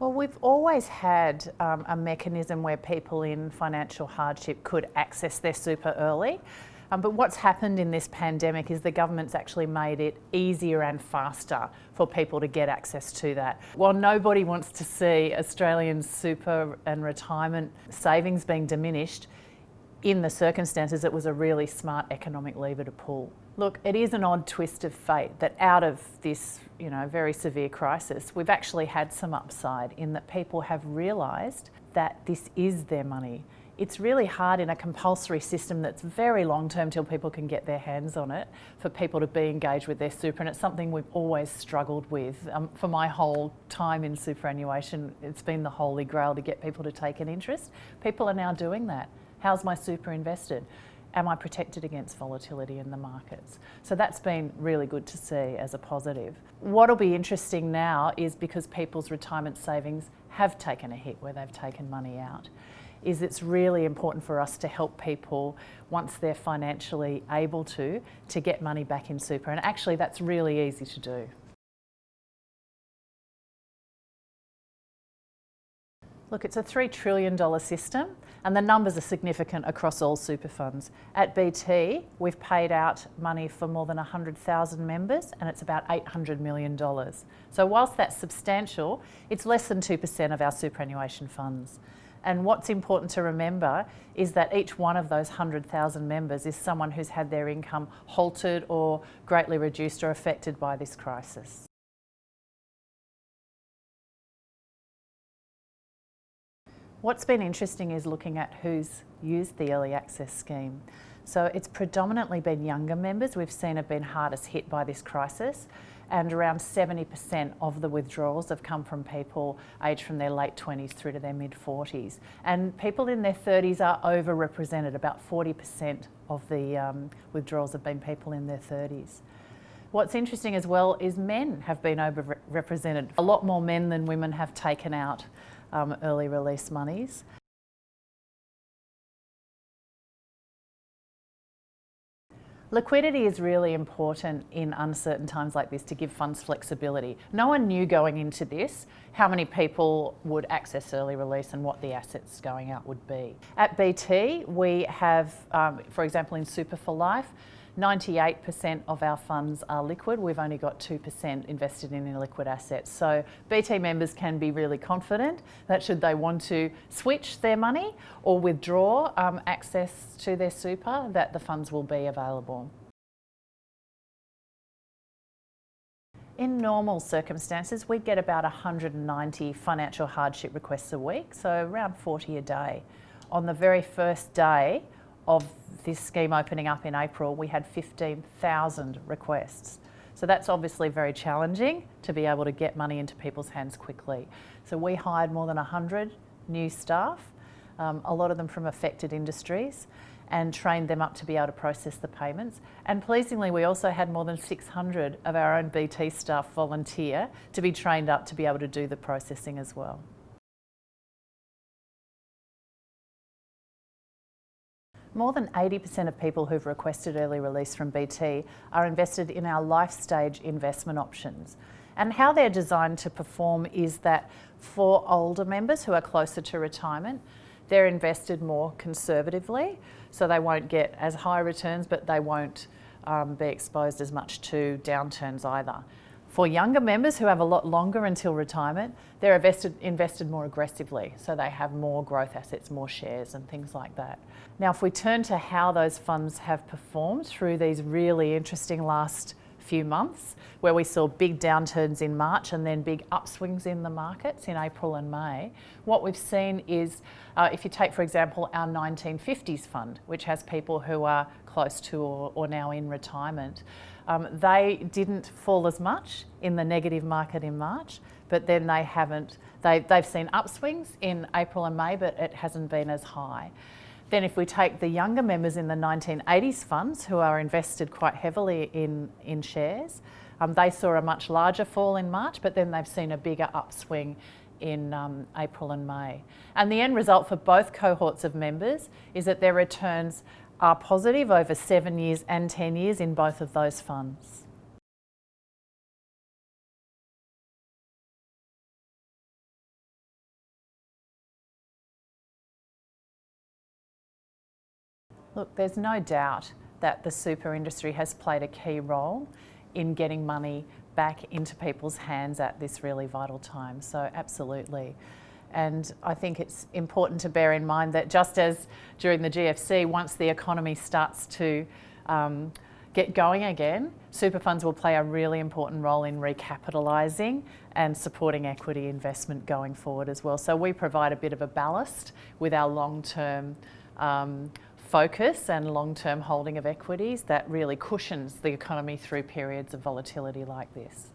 Well, we've always had a mechanism where people in financial hardship could access their super early. But what's happened in this pandemic is the government's actually made it easier and faster for people to get access to that. While nobody wants to see Australians' super and retirement savings being diminished, in the circumstances it was a really smart economic lever to pull. Look, it is an odd twist of fate that out of this, very severe crisis, we've actually had some upside in that people have realised that this is their money. It's really hard in a compulsory system that's very long term till people can get their hands on it for people to be engaged with their super, and it's something we've always struggled with. For my whole time in superannuation, it's been the holy grail to get people to take an interest. People are now doing that. How's my super invested? Am I protected against volatility in the markets? So that's been really good to see as a positive. What'll be interesting now is, because people's retirement savings have taken a hit where they've taken money out, is it's really important for us to help people, once they're financially able to get money back in super. And actually that's really easy to do. Look, it's a $3 trillion system and the numbers are significant across all super funds. At BT, we've paid out money for more than 100,000 members and it's about $800 million. So whilst that's substantial, it's less than 2% of our superannuation funds. And what's important to remember is that each one of those 100,000 members is someone who's had their income halted or greatly reduced or affected by this crisis. What's been interesting is looking at who's used the early access scheme. So it's predominantly been younger members we've seen have been hardest hit by this crisis, and around 70% of the withdrawals have come from people aged from their late 20s through to their mid-40s. And people in their 30s are overrepresented. About 40% of the withdrawals have been people in their 30s. What's interesting as well is men have been overrepresented. A lot more men than women have taken out early release monies. Liquidity is really important in uncertain times like this to give funds flexibility. No one knew going into this how many people would access early release and what the assets going out would be. At BT, we have, for example, in Super for Life, 98% of our funds are liquid. We've only got 2% invested in illiquid assets. So BT members can be really confident that should they want to switch their money or withdraw access to their super, that the funds will be available. In normal circumstances, we get about 190 financial hardship requests a week, so around 40 a day. On the very first day of this scheme opening up in April, we had 15,000 requests. So that's obviously very challenging to be able to get money into people's hands quickly. So we hired more than 100 new staff, a lot of them from affected industries, and trained them up to be able to process the payments. And pleasingly, we also had more than 600 of our own BT staff volunteer to be trained up to be able to do the processing as well. More than 80% of people who've requested early release from BT are invested in our life stage investment options. And how they're designed to perform is that for older members who are closer to retirement, they're invested more conservatively, so they won't get as high returns, but they won't be exposed as much to downturns either. For younger members who have a lot longer until retirement, they're invested more aggressively, so they have more growth assets, more shares and things like that. Now, if we turn to how those funds have performed through these really interesting last few months, where we saw big downturns in March and then big upswings in the markets in April and May, what we've seen is, if you take, for example, our 1950s fund, which has people who are close to or now in retirement, they didn't fall as much in the negative market in March, but then they've seen upswings in April and May, but it hasn't been as high. Then if we take the younger members in the 1980s funds who are invested quite heavily in shares, they saw a much larger fall in March, but then they've seen a bigger upswing in April and May. And the end result for both cohorts of members is that their returns are positive over 7 years and 10 years in both of those funds. Look, there's no doubt that the super industry has played a key role in getting money back into people's hands at this really vital time. So absolutely. And I think it's important to bear in mind that just as during the GFC, once the economy starts to get going again, super funds will play a really important role in recapitalising and supporting equity investment going forward as well. So we provide a bit of a ballast with our long-term focus and long-term holding of equities that really cushions the economy through periods of volatility like this.